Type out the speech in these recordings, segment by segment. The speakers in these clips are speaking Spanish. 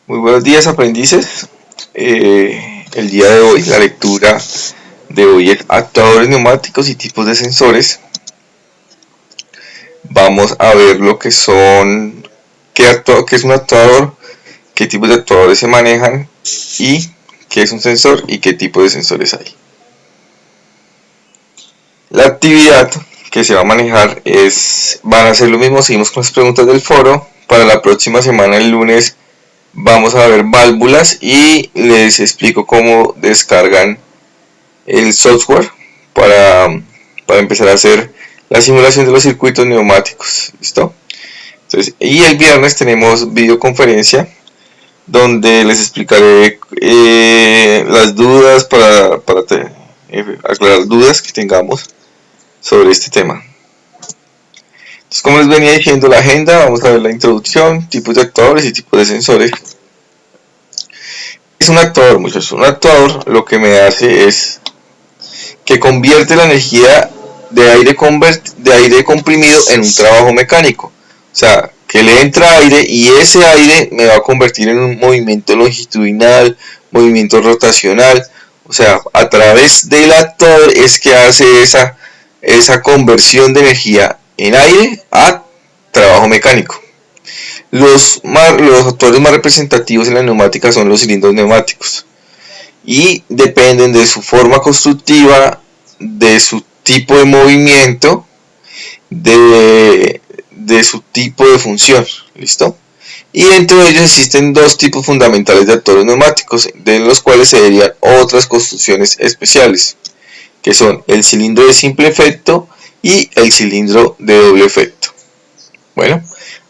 Muy buenos días, aprendices. El día de hoy, la lectura de hoy es actuadores neumáticos y tipos de sensores. Vamos a ver lo que son, qué es un actuador, qué tipos de actuadores se manejan y qué es un sensor y qué tipo de sensores hay. La actividad que se va a manejar van a ser lo mismo. Seguimos con las preguntas del foro. Para la próxima semana, el lunes, vamos a ver válvulas y les explico cómo descargan el software para empezar a hacer la simulación de los circuitos neumáticos. ¿Listo? Entonces, y el viernes tenemos videoconferencia donde les explicaré las dudas para aclarar dudas que tengamos sobre este tema. Entonces, como les venía diciendo, la agenda, vamos a ver la introducción, tipos de actuadores y tipos de sensores. Es un actuador, muchachos. Un actuador lo que me hace es que convierte la energía de aire comprimido en un trabajo mecánico. O sea, que le entra aire y ese aire me va a convertir en un movimiento longitudinal, movimiento rotacional. O sea, a través del actuador es que hace esa conversión de energía en aire a trabajo mecánico. Los actuadores más representativos en la neumática son los cilindros neumáticos y dependen de su forma constructiva, de su tipo de movimiento, de su tipo de función. ¿Listo? Y dentro de ellos existen dos tipos fundamentales de actuadores neumáticos, de los cuales se derivan otras construcciones especiales, que son el cilindro de simple efecto y el cilindro de doble efecto. Bueno,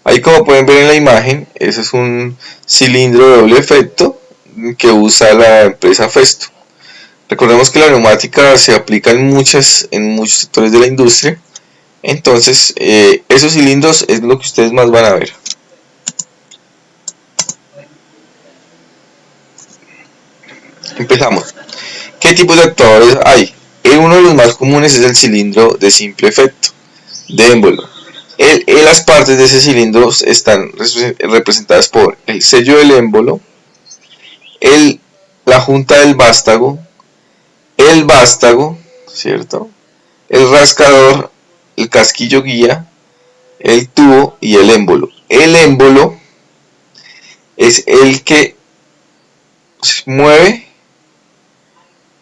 ahí como pueden ver en la imagen, ese es un cilindro de doble efecto que usa la empresa Festo. Recordemos que la neumática se aplica en muchos sectores de la industria. Entonces, esos cilindros es lo que ustedes más van a ver. Empezamos. ¿Qué tipos de actuadores hay? Uno de los más comunes es el cilindro de simple efecto, de émbolo. Las partes de ese cilindro están representadas por el sello del émbolo, la junta del vástago, el vástago, ¿cierto? El rascador, el casquillo guía, el tubo y el émbolo. El émbolo es el que se mueve,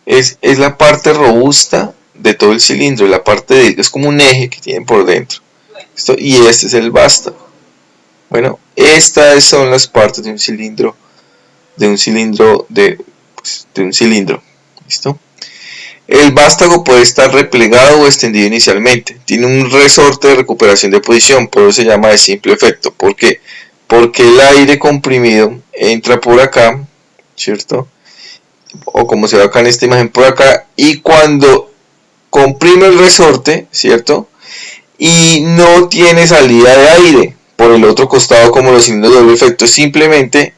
es la parte robusta de todo el cilindro, la parte es como un eje que tiene por dentro. Y este es el vástago. Bueno, estas son las partes de un cilindro, de un cilindro. ¿Listo? El vástago puede estar replegado o extendido inicialmente. Tiene un resorte de recuperación de posición, por eso se llama de simple efecto. ¿Por qué? Porque el aire comprimido entra por acá, ¿cierto? O como se ve acá en esta imagen, por acá, y cuando comprime el resorte, ¿cierto? Y no tiene salida de aire por el otro costado como los cilindros de doble efecto. Simplemente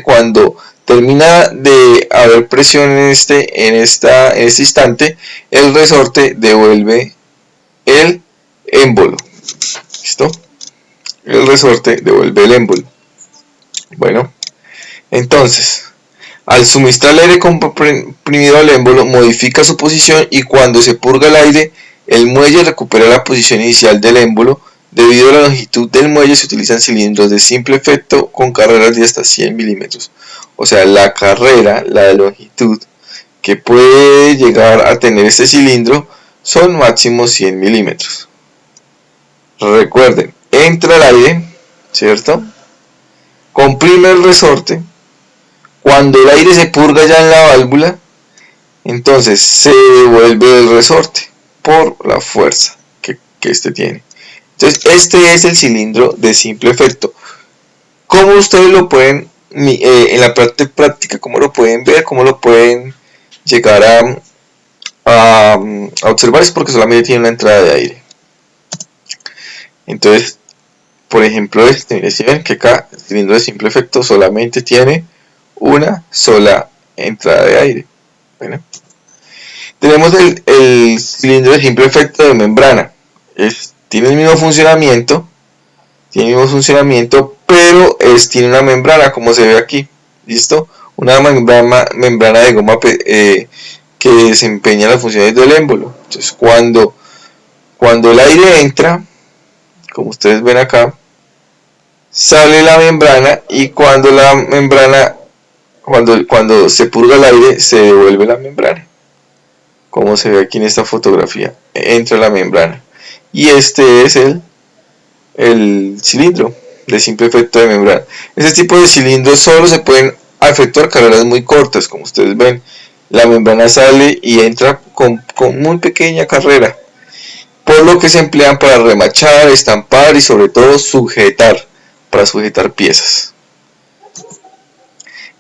cuando termina de haber presión en este instante, el resorte devuelve el émbolo. ¿Listo? El resorte devuelve el émbolo. Bueno, entonces, al suministrar el aire comprimido al émbolo, modifica su posición y cuando se purga el aire, el muelle recupera la posición inicial del émbolo. Debido a la longitud del muelle se utilizan cilindros de simple efecto con carreras de hasta 100 milímetros. O sea, la carrera, la longitud que puede llegar a tener este cilindro son máximo 100 milímetros. Recuerden, entra el aire, ¿cierto? Comprime el resorte. Cuando el aire se purga ya en la válvula, entonces se devuelve el resorte por la fuerza que este tiene. Entonces, este es el cilindro de simple efecto. ¿Cómo ustedes lo pueden, en la parte práctica, cómo lo pueden ver, cómo lo pueden llegar a observar? Es porque solamente tiene una entrada de aire. Entonces, por ejemplo, si ven que acá el cilindro de simple efecto solamente tiene una sola entrada de aire. Bueno. Tenemos el cilindro de simple efecto de membrana. Tiene el mismo funcionamiento, pero tiene una membrana como se ve aquí. ¿Listo? Una membrana de goma que desempeña las funciones del émbolo. Entonces, cuando el aire entra, como ustedes ven acá, sale la membrana, y cuando la membrana, cuando se purga el aire, se devuelve la membrana, como se ve aquí en esta fotografía. Entra la membrana, y este es el cilindro de simple efecto de membrana. Este tipo de cilindros solo se pueden efectuar carreras muy cortas. Como ustedes ven, la membrana sale y entra con muy pequeña carrera, por lo que se emplean para remachar, estampar y sobre todo para sujetar piezas.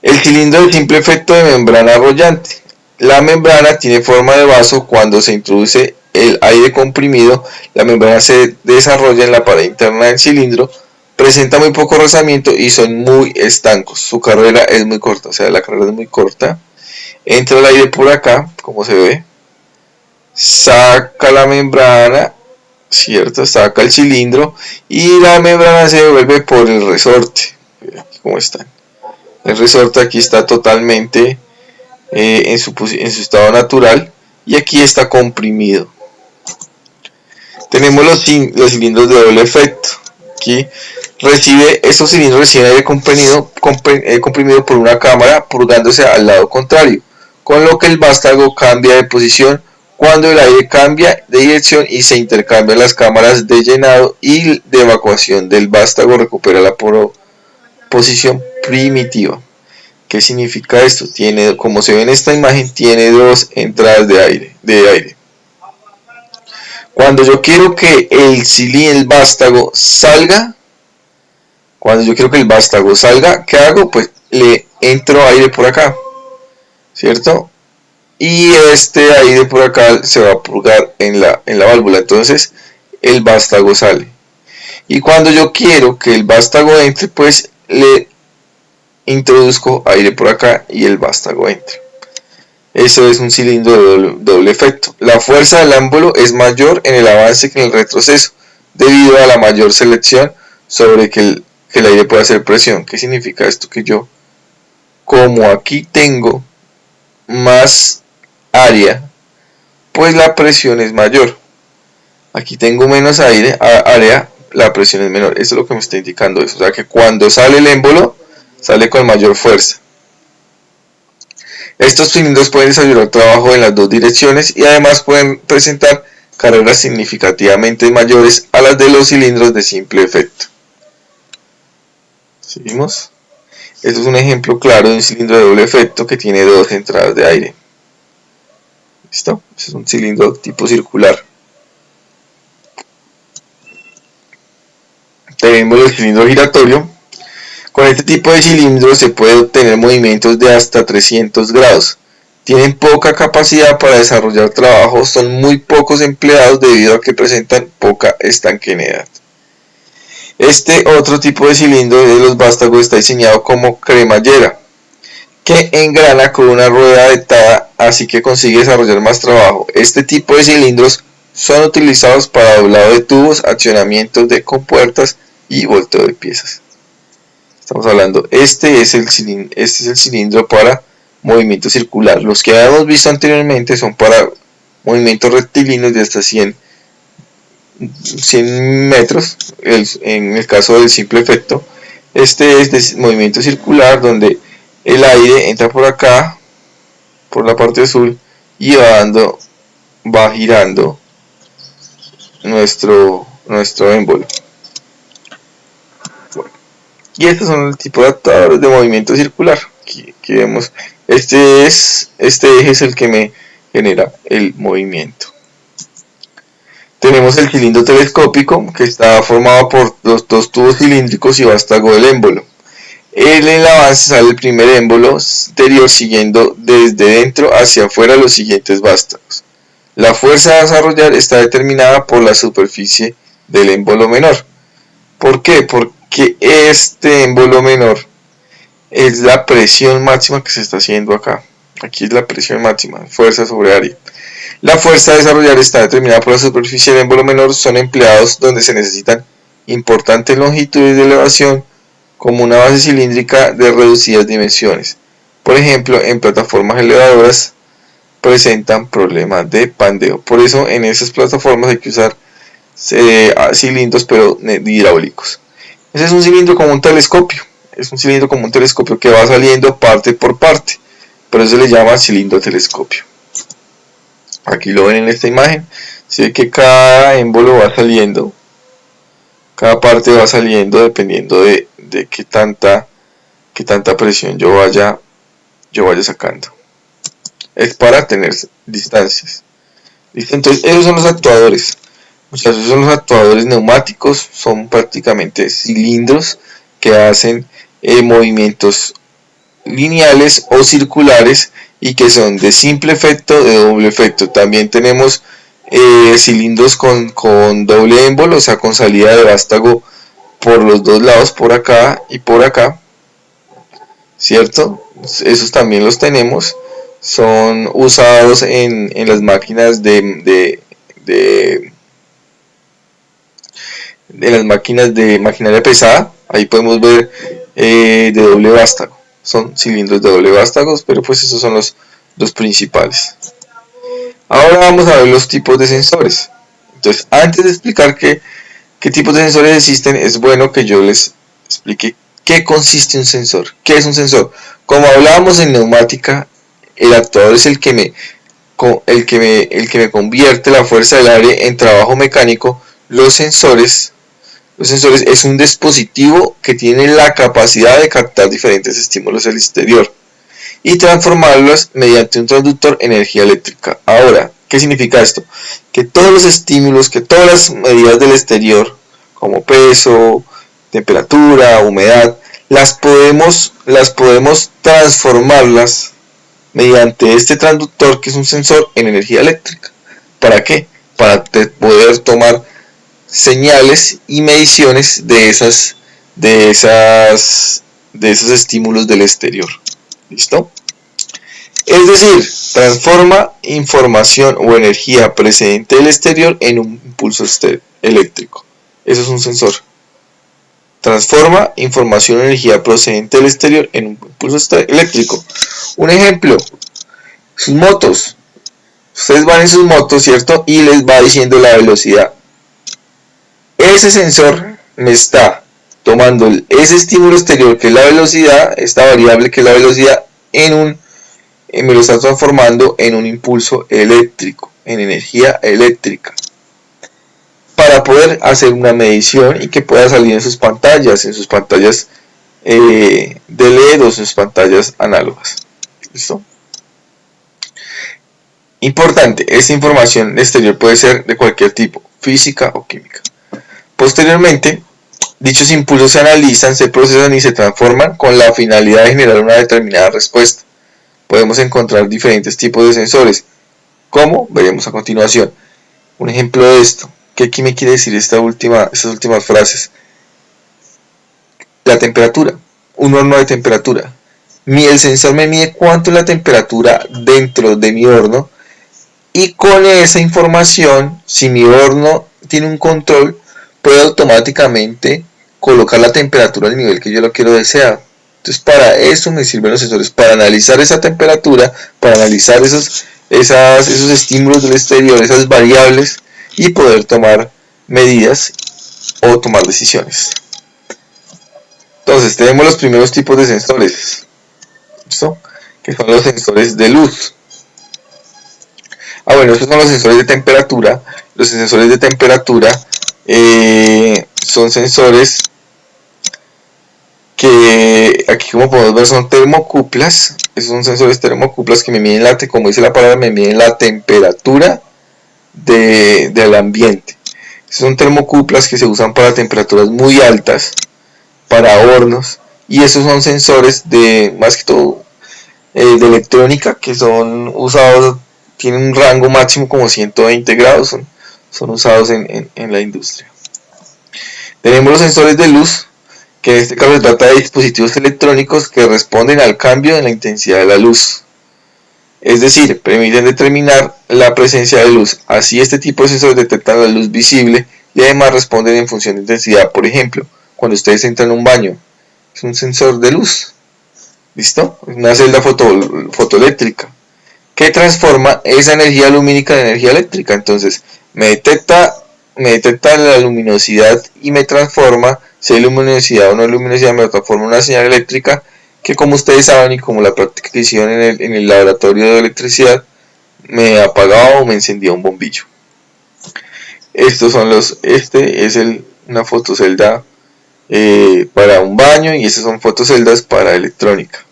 El cilindro de simple efecto de membrana arrollante. La membrana tiene forma de vaso. Cuando se introduce el aire comprimido, la membrana se desarrolla en la pared interna del cilindro, presenta muy poco rozamiento y son muy estancos. Su carrera es muy corta, o sea, la carrera es muy corta. Entra el aire por acá, como se ve, saca la membrana, ¿cierto? Saca el cilindro y la membrana se devuelve por el resorte. Aquí cómo están. El resorte aquí está totalmente en su estado natural, y aquí está comprimido. Tenemos los cilindros de doble efecto. Aquí estos cilindros reciben aire comprimido por una cámara purgándose al lado contrario, con lo que el vástago cambia de posición cuando el aire cambia de dirección y se intercambian las cámaras de llenado y de evacuación. Del vástago recupera la posición primitiva. ¿Qué significa esto? Como se ve en esta imagen, tiene dos entradas de aire. Cuando yo quiero que el vástago salga, ¿qué hago? Pues le entro aire por acá, ¿cierto? Y este aire por acá se va a purgar en la válvula, entonces el vástago sale. Y cuando yo quiero que el vástago entre, pues le introduzco aire por acá y el vástago entra. Eso es un cilindro de doble efecto. La fuerza del émbolo es mayor en el avance que en el retroceso, debido a la mayor selección sobre que el aire pueda hacer presión. ¿Qué significa esto? Que yo, como aquí tengo más área, pues la presión es mayor. Aquí tengo menos área, la presión es menor. Eso es lo que me está indicando eso. O sea que cuando sale el émbolo, sale con mayor fuerza. Estos cilindros pueden desarrollar trabajo en las dos direcciones y además pueden presentar carreras significativamente mayores a las de los cilindros de simple efecto. Seguimos. Esto es un ejemplo claro de un cilindro de doble efecto que tiene dos entradas de aire. ¿Listo? Este es un cilindro tipo circular. Tenemos el cilindro giratorio. Con este tipo de cilindros se puede obtener movimientos de hasta 300 grados. Tienen poca capacidad para desarrollar trabajo, son muy pocos empleados debido a que presentan poca estanqueidad. Este otro tipo de cilindro de los vástagos está diseñado como cremallera, que engrana con una rueda adaptada, así que consigue desarrollar más trabajo. Este tipo de cilindros son utilizados para doblado de tubos, accionamientos de compuertas y volteo de piezas. Estamos hablando, este es el cilindro para movimiento circular. Los que habíamos visto anteriormente son para movimientos rectilíneos de hasta 100 metros, en el caso del simple efecto. Este es de movimiento circular, donde el aire entra por acá, por la parte azul, y va girando nuestro émbolo. Y estos son el tipo de adaptadores de movimiento circular. Aquí vemos, este eje es el que me genera el movimiento. Tenemos el cilindro telescópico, que está formado por los dos tubos cilíndricos y vástago del émbolo. En el avance sale el primer émbolo exterior, siguiendo desde dentro hacia afuera los siguientes vástagos. La fuerza a desarrollar está determinada por la superficie del émbolo menor. ¿Por qué? Porque este émbolo menor es la presión máxima que se está haciendo acá. Aquí es la presión máxima, fuerza sobre área. La fuerza a desarrollar está determinada por la superficie del émbolo menor. Son empleados donde se necesitan importantes longitudes de elevación como una base cilíndrica de reducidas dimensiones. Por ejemplo, en plataformas elevadoras presentan problemas de pandeo. Por eso en esas plataformas hay que usar cilindros pero hidráulicos. Ese es un cilindro como un telescopio. Es un cilindro como un telescopio que va saliendo parte por parte. Por eso se le llama cilindro telescopio. Aquí lo ven en esta imagen. Se ve que cada émbolo va saliendo. Cada parte va saliendo dependiendo de qué tanta presión yo vaya sacando. Es para tener distancias. ¿Listo? Entonces esos son los actuadores. Muchachos, son los actuadores neumáticos. Son prácticamente cilindros que hacen movimientos lineales o circulares y que son de simple efecto, de doble efecto. También tenemos cilindros con doble émbolo, o sea, con salida de vástago por los dos lados, por acá y por acá, ¿cierto? Esos también los tenemos. Son usados en las máquinas de las máquinas de maquinaria pesada. Ahí podemos ver de doble vástago. Son cilindros de doble vástago, pero pues esos son los principales. Ahora vamos a ver los tipos de sensores. Entonces, antes de explicar qué tipos de sensores existen, es bueno que yo les explique qué consiste un sensor. ¿Qué es un sensor? Como hablábamos en neumática, el actuador es el que me convierte la fuerza del aire en trabajo mecánico. Los sensores es un dispositivo que tiene la capacidad de captar diferentes estímulos del exterior y transformarlos mediante un transductor energía eléctrica. Ahora, ¿qué significa esto? Que todos los estímulos, que todas las medidas del exterior, como peso, temperatura, humedad, las podemos transformarlas mediante este transductor, que es un sensor, en energía eléctrica. ¿Para qué? Para poder tomar señales y mediciones de esos estímulos del exterior. ¿Listo? Es decir, transforma información o energía procedente del exterior en un impulso eléctrico. Eso es un sensor. Transforma información o energía procedente del exterior en un impulso eléctrico. Un ejemplo, sus motos. Ustedes van en sus motos, ¿cierto? Y les va diciendo la velocidad. Ese sensor me está tomando ese estímulo exterior, que es la velocidad, esta variable que es la velocidad, me lo está transformando en un impulso eléctrico, en energía eléctrica, para poder hacer una medición y que pueda salir en sus pantallas de LED o en sus pantallas análogas. ¿Listo? Importante, esta información exterior puede ser de cualquier tipo, física o química. Posteriormente, dichos impulsos se analizan, se procesan y se transforman con la finalidad de generar una determinada respuesta. Podemos encontrar diferentes tipos de sensores, como veremos a continuación. Un ejemplo de esto, ¿qué aquí me quiere decir estas últimas frases? La temperatura, un horno de temperatura. El sensor me mide cuánto es la temperatura dentro de mi horno, y con esa información, si mi horno tiene un control, puede automáticamente colocar la temperatura al nivel que yo lo quiero desear. Entonces, para eso me sirven los sensores, para analizar esa temperatura, para analizar esos estímulos del exterior, esas variables, y poder tomar medidas o tomar decisiones. Entonces, tenemos los primeros tipos de sensores, ¿listo? Que son los sensores de luz. Bueno, estos son los sensores de temperatura. Los sensores de temperatura son sensores que aquí, como podemos ver, son termocuplas. Esos son sensores termocuplas que me miden como dice la palabra, me miden la temperatura del ambiente. Son termocuplas que se usan para temperaturas muy altas, para hornos, y esos son sensores más que todo de electrónica, que son usados, tienen un rango máximo como 120 grados, son usados en la industria. Tenemos los sensores de luz, que en este caso se trata de dispositivos electrónicos que responden al cambio en la intensidad de la luz. Es decir, permiten determinar la presencia de luz. Así, este tipo de sensores detectan la luz visible y además responden en función de intensidad. Por ejemplo, cuando ustedes entran a un baño, es un sensor de luz, ¿listo? Es una celda fotoeléctrica que transforma esa energía lumínica en energía eléctrica. Entonces me detecta la luminosidad y me transforma, si hay luminosidad o no hay luminosidad, me transforma en una señal eléctrica que, como ustedes saben y como la práctica que hicieron en el laboratorio de electricidad, me apagaba o me encendía un bombillo. Estos son este es una fotocelda para un baño, y estas son fotoceldas para electrónica.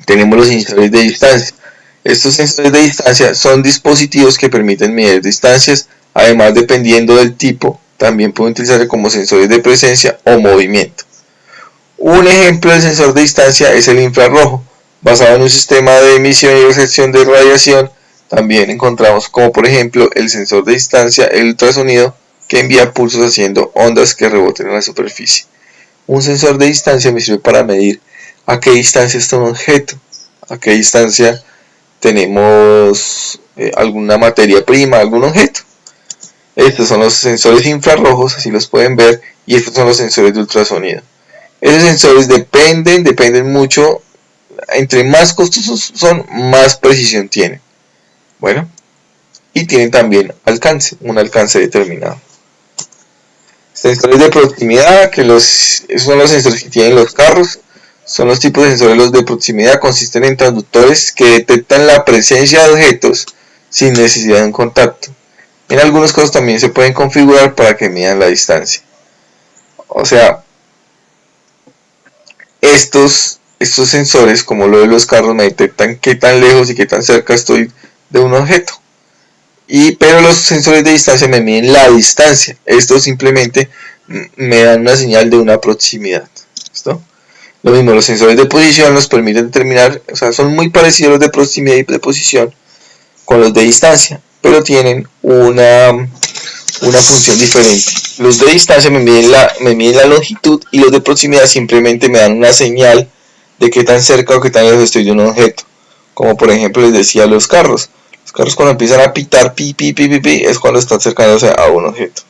Tenemos los sensores de distancia. Estos sensores de distancia son dispositivos que permiten medir distancias. Además, dependiendo del tipo, también pueden utilizarse como sensores de presencia o movimiento. Un ejemplo de sensor de distancia es el infrarrojo, basado en un sistema de emisión y recepción de radiación. También encontramos como, por ejemplo, el sensor de distancia, el ultrasonido, que envía pulsos haciendo ondas que reboten en la superficie. Un sensor de distancia me sirve para medir a qué distancia está un objeto, a qué distancia tenemos alguna materia prima, algún objeto. Estos son los sensores infrarrojos, así los pueden ver, y estos son los sensores de ultrasonido. Esos sensores dependen mucho, entre más costosos son, más precisión tienen. Bueno, y tienen también alcance, un alcance determinado. Sensores de proximidad, esos son los sensores que tienen los carros. Son los tipos de sensores. Los de proximidad consisten en transductores que detectan la presencia de objetos sin necesidad de un contacto. En algunos casos también se pueden configurar para que midan la distancia. O sea, estos sensores, como lo de los carros, me detectan qué tan lejos y qué tan cerca estoy de un objeto. Pero los sensores de distancia me miden la distancia. Estos simplemente me dan una señal de una proximidad. ¿Listo? Lo mismo, los sensores de posición nos permiten determinar, o sea, son muy parecidos los de proximidad y de posición con los de distancia, pero tienen una función diferente. Los de distancia me miden la longitud, y los de proximidad simplemente me dan una señal de qué tan cerca o qué tan lejos estoy de un objeto. Como por ejemplo les decía, los carros. Los carros, cuando empiezan a pitar pi, es cuando están acercándose a un objeto.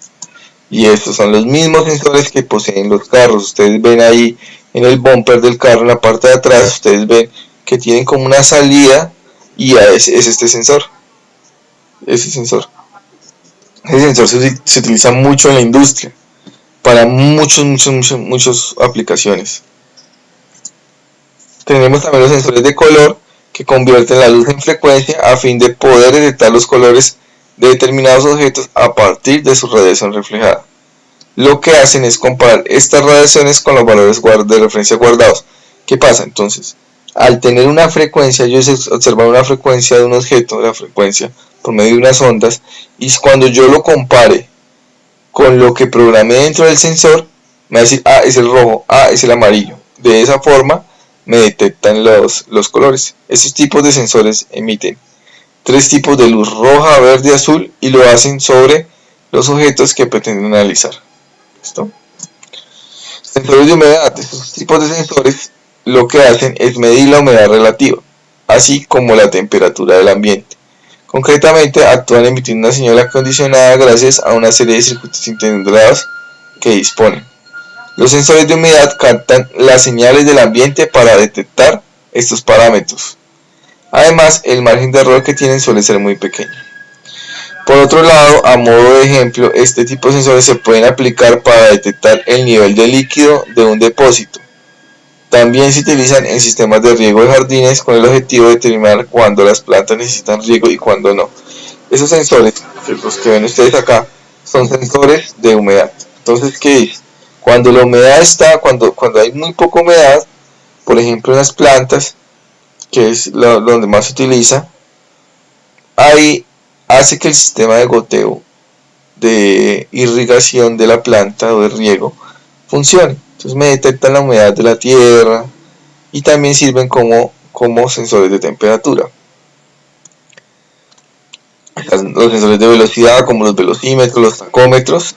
Y estos son los mismos sensores que poseen los carros. Ustedes ven ahí en el bumper del carro, en la parte de atrás, ustedes ven que tienen como una salida, y es este sensor. Ese sensor se utiliza mucho en la industria para muchas aplicaciones. Tenemos también los sensores de color, que convierten la luz en frecuencia a fin de poder detectar los colores de determinados objetos a partir de su radiación reflejada. Lo que hacen es comparar estas radiaciones con los valores de referencia guardados. ¿Qué pasa? Entonces, al tener una frecuencia, ellos observan una frecuencia de un objeto, la frecuencia por medio de unas ondas, y cuando yo lo compare con lo que programé dentro del sensor, me va a decir, es el rojo, es el amarillo. De esa forma me detectan los colores. Estos tipos de sensores emiten 3 tipos de luz: roja, verde y azul, y lo hacen sobre los objetos que pretenden analizar. ¿Listo? Sensores de humedad. Estos tipos de sensores lo que hacen es medir la humedad relativa, así como la temperatura del ambiente. Concretamente, actúan emitiendo una señal acondicionada gracias a una serie de circuitos integrados que disponen. Los sensores de humedad captan las señales del ambiente para detectar estos parámetros. Además, el margen de error que tienen suele ser muy pequeño. Por otro lado, a modo de ejemplo, este tipo de sensores se pueden aplicar para detectar el nivel de líquido de un depósito. También se utilizan en sistemas de riego de jardines con el objetivo de determinar cuándo las plantas necesitan riego y cuándo no. Esos sensores, los que ven ustedes acá, son sensores de humedad. Entonces, ¿qué dice? Cuando la humedad cuando hay muy poca humedad, por ejemplo en las plantas, que es donde más se utiliza, ahí hace que el sistema de goteo, de irrigación de la planta o de riego, funcione. Entonces me detectan la humedad de la tierra, y también sirven como sensores de temperatura. Los sensores de velocidad, como los velocímetros, los tacómetros,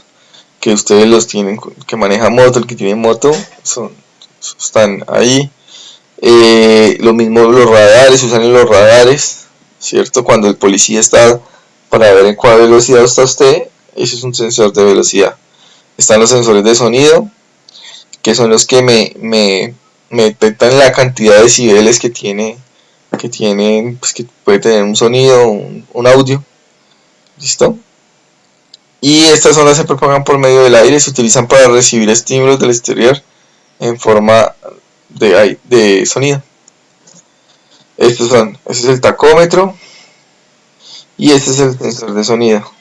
que ustedes los tienen, que maneja moto, el que tiene moto, están ahí. Lo mismo los radares, se usan en los radares, ¿cierto? Cuando el policía está para ver en cuál velocidad está usted, ese es un sensor de velocidad. Están los sensores de sonido, que son los que me detectan la cantidad de decibeles que tienen, pues que puede tener un sonido, un audio. ¿Listo? Y estas ondas se propagan por medio del aire y se utilizan para recibir estímulos del exterior en forma de sonido. Este es el tacómetro y este es el sensor de sonido.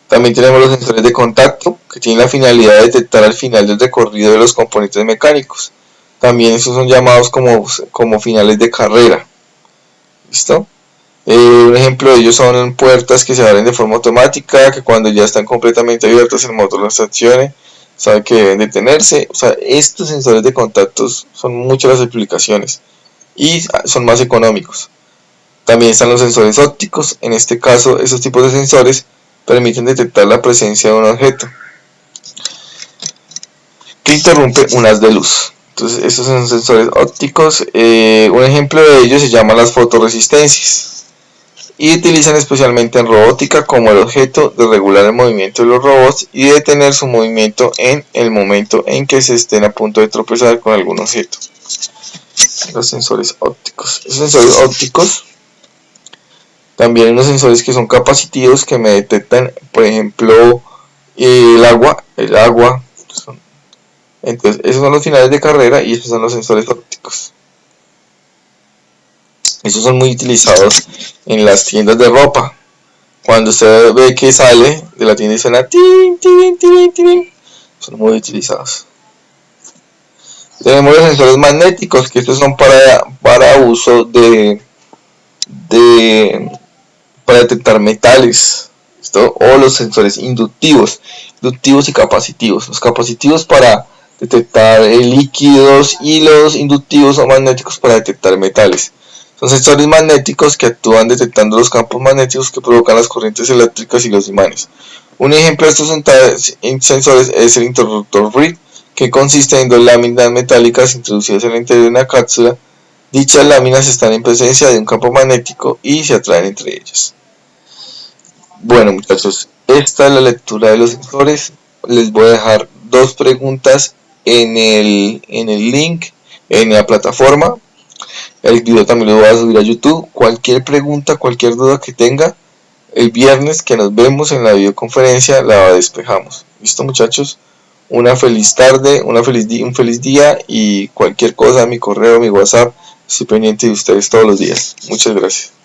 También tenemos los sensores de contacto, que tienen la finalidad de detectar al final del recorrido de los componentes mecánicos. También estos son llamados como finales de carrera. ¿Listo? Un ejemplo de ellos son puertas que se abren de forma automática, que cuando ya están completamente abiertas el motor las accione, sabe que deben detenerse. O sea, estos sensores de contactos son muchas las aplicaciones y son más económicos. También están los sensores ópticos. En este caso, esos tipos de sensores permiten detectar la presencia de un objeto que interrumpe un haz de luz. Entonces, estos son sensores ópticos. Un ejemplo de ellos se llama las fotoresistencias y utilizan especialmente en robótica como el objeto de regular el movimiento de los robots y detener su movimiento en el momento en que se estén a punto de tropezar con algún objeto. Los sensores ópticos. Esos sensores ópticos, también hay unos sensores que son capacitivos que me detectan, por ejemplo, el agua. Entonces, esos son los finales de carrera y esos son los sensores ópticos. Esos son muy utilizados en las tiendas de ropa. Cuando usted ve que sale de la tienda y suena tin, tin, tin, tin, son muy utilizados. Tenemos los sensores magnéticos, que estos son para uso para detectar metales. ¿Listo? O los sensores inductivos y capacitivos. Los capacitivos para detectar líquidos y los inductivos o magnéticos para detectar metales. Son sensores magnéticos que actúan detectando los campos magnéticos que provocan las corrientes eléctricas y los imanes. Un ejemplo de estos sensores es el interruptor Reed, que consiste en dos láminas metálicas introducidas en el interior de una cápsula. Dichas láminas están en presencia de un campo magnético y se atraen entre ellas. Bueno, muchachos, esta es la lectura de los sensores. Les voy a dejar dos preguntas en el link, en la plataforma. El video también lo voy a subir a YouTube. Cualquier pregunta, cualquier duda que tenga, el viernes que nos vemos en la videoconferencia la despejamos. ¿Listo, muchachos? Una feliz tarde, un feliz día y cualquier cosa, mi correo, mi WhatsApp, estoy pendiente de ustedes todos los días. Muchas gracias.